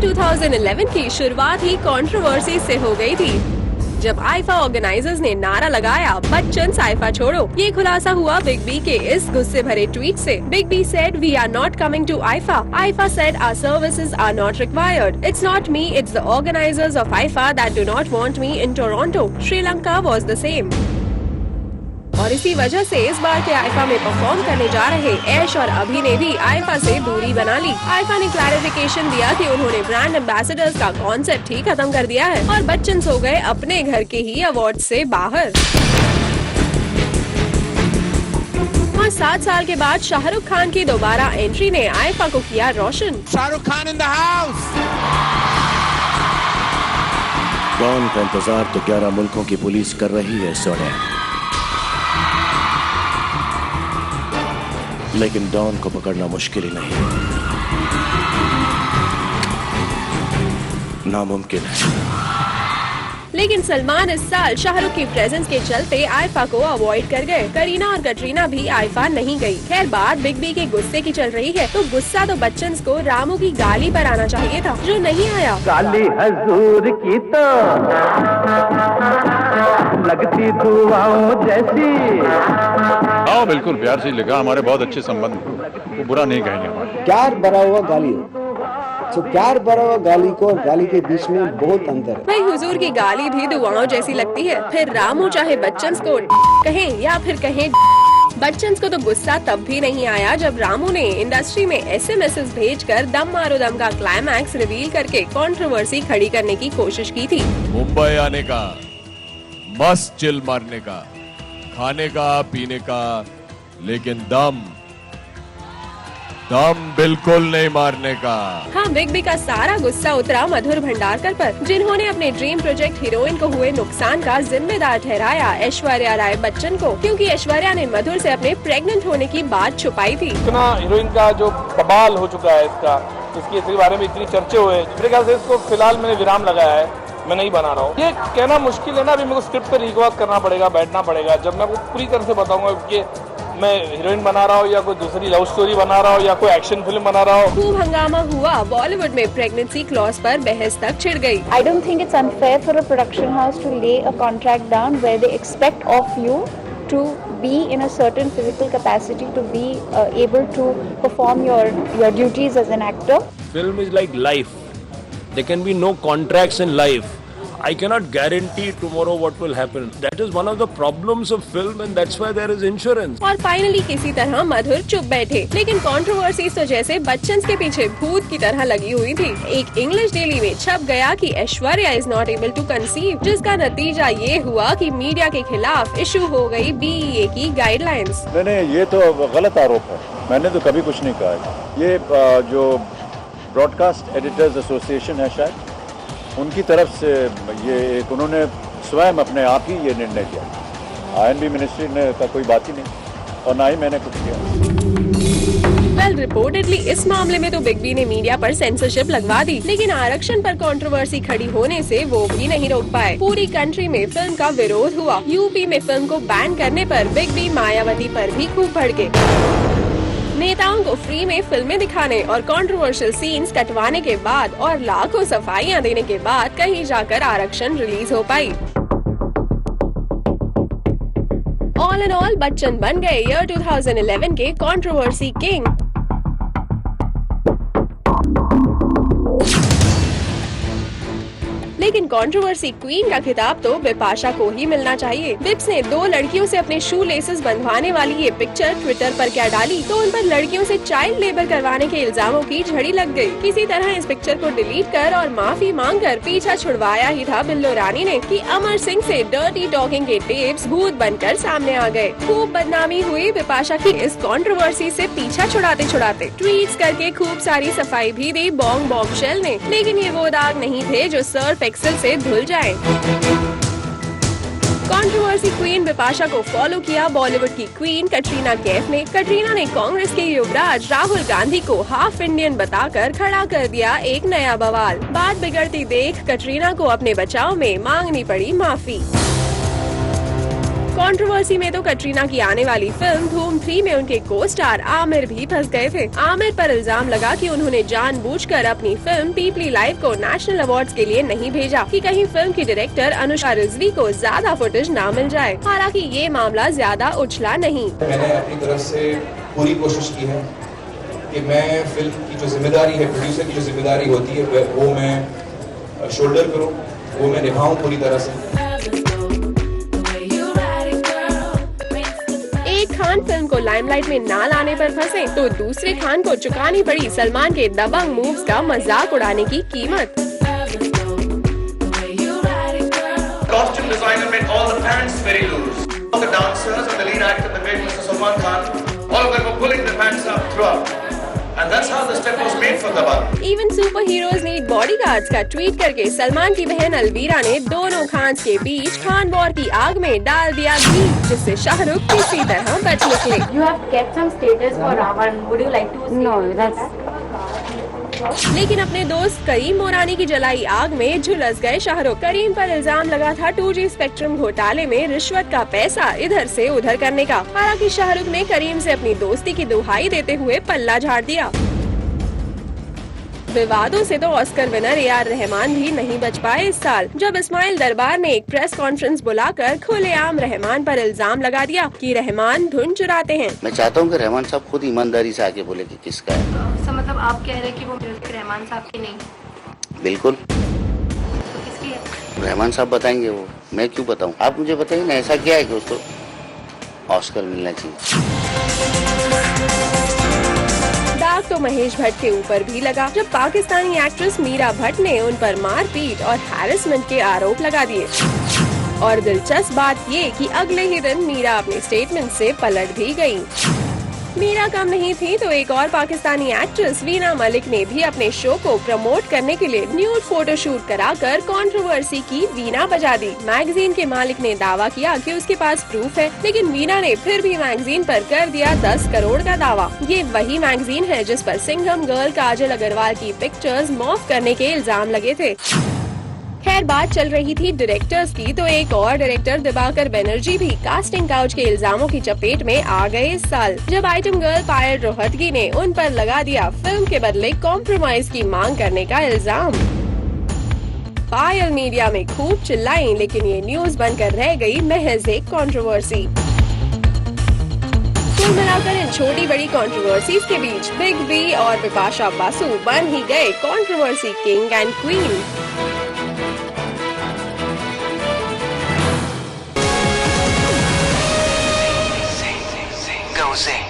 2011 की शुरुआत ही कंट्रोवर्सी से हो गई थी, जब आईफा ऑर्गेनाइजर्स ने नारा लगाया बच्चन आईफा छोड़ो। ये खुलासा हुआ बिग बी के इस गुस्से भरे ट्वीट से। Big B said we are not coming to IIFA. IIFA said our services are not required. It's not me, it's the organisers of IIFA that do not want me in Toronto. Sri Lanka was the same. और इसी वजह से इस बार के IIFA में perform करने जा रहे ऐश और अभी ने भी आईफा से दूरी बना ली। आईफा ने क्लैरिफिकेशन दिया कि उन्होंने ब्रांड एम्बेसडर्स का कॉन्सेप्ट ही खत्म कर दिया है और बच्चन हो गए अपने घर के ही अवार्ड से बाहर। और 7 साल के बाद शाहरुख खान की दोबारा एंट्री ने आईफा को किया रोशन। Shahrukh Khan in the house. Don का इंतजार तो 11 मुल्कों की पुलिस कर रही है सोनिया, लेकिन डॉन को पकड़ना मुश्किल ही नहीं, नामुमकिन है। लेकिन सलमान इस साल शाहरुख की प्रेजेंस के चलते आईफा को अवॉइड कर गए। करीना और कटरीना भी आईफा नहीं गई। खैर बात बिग बी के गुस्से की चल रही है, तो गुस्सा तो बच्चन को रामू की गाली पर आना चाहिए था, जो नहीं आया। गाली हजूर की तो लगती दुआओं जैसी। हाँ बिल्कुल प्यार से लिखा, हमारे बहुत अच्छे संबंध, वो बुरा नहीं कहेंगे हमारे। प्यार भरा हुआ गाली हो, तो प्यार भरा हुआ गाली को और गाली के बीच में बहुत अंतर है। भाई हुजूर की गाली भी दुआओं जैसी लगती है। फिर रामू चाहे बच्चन को कहें या फिर कहें, बच्चन को तो गुस्सा तब भी नहीं आया जब रामू ने इंडस्ट्री में SMS भेजकर दम मारो दम का क्लाइमैक्स रिवील करके कंट्रोवर्सी खड़ी करने की कोशिश की थी। मुंबई आने का, मस्त चिल मारने का, खाने का पीने का, लेकिन दम बिल्कुल नहीं मारने का। हाँ, बिग बी का सारा गुस्सा उतरा मधुर भंडारकर पर, जिन्होंने अपने ड्रीम प्रोजेक्ट हीरोइन को हुए नुकसान का जिम्मेदार ठहराया ऐश्वर्या राय बच्चन को, क्योंकि ऐश्वर्या ने मधुर से अपने प्रेग्नेंट होने की बात छुपाई थी। इतना हीरोइन का जो बवाल हो चुका है इसके बारे में इतनी चर्चे हुए, मेरे ख्याल से इसको फिलहाल मैंने विराम लगाया है, मैं नहीं बना रहा हूँ। ये कहना मुश्किल है ना, अभी मेरे को स्क्रिप्ट पर रिकॉर्ड करना पड़ेगा, बैठना पड़ेगा, जब मैं आपको पूरी तरह से बताऊंगा कि मैं हीरोइन बना रहा हूँ या कोई दूसरी लव स्टोरी बना रहा हूँ या कोई एक्शन फिल्म बना रहा हूँ। खूब हंगामा हुआ, बॉलीवुड में प्रेगनेंसी क्लॉज पर बहस तक छिड़ गई। I don't think it's unfair for a production house to lay a contract down where they expect of you to be in a certain physical capacity to be able to perform your duties as an actor. Film is like life. There can be no contracts in life. I cannot guarantee tomorrow what will happen. That is one of the problems of film and that's why there is insurance. और finally किसी तरह मधुर चुप बैठे, लेकिन controversy तो जैसे बच्चन के पीछे भूत की तरह लगी हुई थी। एक इंग्लिश डेली में छप गया कि Aishwarya is not able to conceive, जिसका नतीजा ये हुआ कि मीडिया के खिलाफ इशू हो गई BEA की गाइडलाइंस। नहीं, ये तो गलत आरोप है, मैंने तो कभी कुछ नहीं कहा। ये जो ब्रॉडकास्ट एडिटर्स एसोसिएशन है शायद, उनकी तरफ से ये एक उन्होंने स्वयं अपने आप ही ये निर्णय किया। INB मिनिस्ट्री ने का कोई बात ही नहीं और ना ही मैंने कुछ किया। वेल रिपोर्टेडली इस मामले में तो बिग बी ने मीडिया पर सेंसरशिप लगवा दी, लेकिन आरक्षण पर कंट्रोवर्सी खड़ी होने से वो भी नहीं रोक पाए। पूरी कंट्री में फिल्म का विरोध हुआ। यूपी में फिल्म को बैन करने पर बिग बी मायावती पर भी खूब भड़के। नेताओं को फ्री में फिल्में दिखाने और कंट्रोवर्शियल सीन्स कटवाने के बाद और लाखों सफाइयां देने के बाद कहीं जाकर आरक्षण रिलीज हो पाई। ऑल इन ऑल बच्चन बन गए ईयर 2011 के कंट्रोवर्सी किंग। लेकिन कंट्रोवर्सी क्वीन का खिताब तो बिपाशा को ही मिलना चाहिए। विप्स ने 2 लड़कियों से अपने शू लेसेस बंधवाने वाली ये पिक्चर ट्विटर पर क्या डाली तो उन पर लड़कियों से चाइल्ड लेबर करवाने के इल्जामों की झड़ी लग गई। किसी तरह इस पिक्चर को डिलीट कर और माफी मांगकर पीछा छुड़वाया ही था बिल्लो रानी ने कि अमर सिंह से डर्टी टॉकिंग के टेप्स भूत बनकर सामने आ गए। खूब बदनामी हुई बिपाशा की इस कंट्रोवर्सी से पीछा छुड़ाते छुड़ाते। ट्वीट्स करके खूब सारी सफाई भी दी बॉन्ग बॉम्बशेल ने, लेकिन ये वो दाग नहीं थे जो सर्फ एक्सेल से धुल जाए। कंट्रोवर्सी क्वीन बिपाशा को फॉलो किया बॉलीवुड की क्वीन कटरीना कैफ ने। कटरीना ने कांग्रेस के युवराज राहुल गांधी को हाफ इंडियन बताकर खड़ा कर दिया एक नया बवाल। बात बिगड़ती देख कटरीना को अपने बचाव में मांगनी पड़ी माफी। कंट्रोवर्सी में तो कटरीना की आने वाली फिल्म धूम 3 में उनके को स्टार आमिर भी फंस गए थे। आमिर पर इल्जाम लगा कि उन्होंने जानबूझकर अपनी फिल्म पीपली लाइव को नेशनल अवार्ड्स के लिए नहीं भेजा कि कहीं फिल्म की डायरेक्टर अनुष्का रिजवी को ज्यादा फुटेज न मिल जाए। हालांकि ये मामला ज्यादा उछला नहीं। मैंने अपनी तरफ से पूरी कोशिश की है कि मैं फिल्म की जो जिम्मेदारी है, प्रोड्यूसर की जो जिम्मेदारी होती है, वो मैं शोल्डर करूं, वो मैं निभाऊं पूरी तरह से। एक खान फिल्म को लाइमलाइट में ना लाने पर फंसे तो दूसरे खान को चुकानी पड़ी सलमान के दबंग मूव्स का मजाक उड़ाने की कीमत। Costume designer made all the pants very loose. All the dancers and the lead actor, the great Mr. Salman Khan, all of them were pulling their pants up throughout. And that's how the step was made for Dabangg. Even superheroes need bodyguards का tweet करके सलमान की बहन अलवीरा ने दोनों खान्स के बीच Khan war की आग में डाल दिया घी, जिससे शाहरुख किसी तरह बच निकले। You have kept some status for Ravan. Would you like to? No, that's. लेकिन अपने दोस्त करीम मोरानी की जलाई आग में झुलस गए शाहरुख। करीम पर इल्जाम लगा था 2G स्पेक्ट्रम घोटाले में रिश्वत का पैसा इधर से उधर करने का। हालांकि शाहरुख ने करीम से अपनी दोस्ती की दुहाई देते हुए पल्ला झाड़ दिया। विवादों से तो ऑस्कर विनर AR रहमान भी नहीं बच पाए इस साल, जब इस्माइल दरबार ने एक प्रेस कॉन्फ्रेंस बुलाकर खुलेआम रहमान पर इल्जाम लगा दिया कि रहमान धुन चुराते हैं। मैं चाहता हूं कि रहमान साहब खुद ईमानदारी से आके बोले कि किसका है। मतलब आप कह रहे हैं कि वो रहमान साहब की नहीं? बिल्कुल। तो किसकी है? रहमान साहब बताएंगे, वो मैं क्यों बताऊं। आप मुझे बताइए ना, ऐसा क्या है कि उसको ऑस्कर मिलना चाहिए। दाग तो महेश भट्ट के ऊपर भी लगा, जब पाकिस्तानी एक्ट्रेस मीरा भट्ट ने उन पर मारपीट और हैरेसमेंट के आरोप लगा दिए। और दिलचस्प बात ये कि अगले ही दिन मीरा अपने स्टेटमेंट से पलट भी गयी। मीरा कम नहीं थी तो एक और पाकिस्तानी एक्ट्रेस वीना मलिक ने भी अपने शो को प्रमोट करने के लिए न्यूड फोटोशूट कराकर कंट्रोवर्सी की वीणा बजा दी। मैगजीन के मालिक ने दावा किया कि उसके पास प्रूफ है, लेकिन वीना ने फिर भी मैगजीन पर कर दिया 10 करोड़ का दावा। ये वही मैगजीन है जिस पर सिंघम गर्ल काजल अग्रवाल की पिक्चर्स मॉर्फ करने के इल्जाम लगे थे। खैर, बात चल रही थी डायरेक्टर्स की, तो एक और डायरेक्टर दिबाकर बनर्जी भी कास्टिंग काउच के इल्जामों की चपेट में आ गए इस साल, जब आइटम गर्ल पायल रोहतगी ने उन पर लगा दिया फिल्म के बदले कॉम्प्रोमाइज की मांग करने का इल्जाम। पायल मीडिया में खूब चिल्लाई, लेकिन ये न्यूज बनकर रह गई महज एक कंट्रोवर्सी। कुल मिलाकर इन छोटी बड़ी कंट्रोवर्सीज के बीच बिग बी और बिपाशा बासु बन ही गए controversy king and queen. Zing.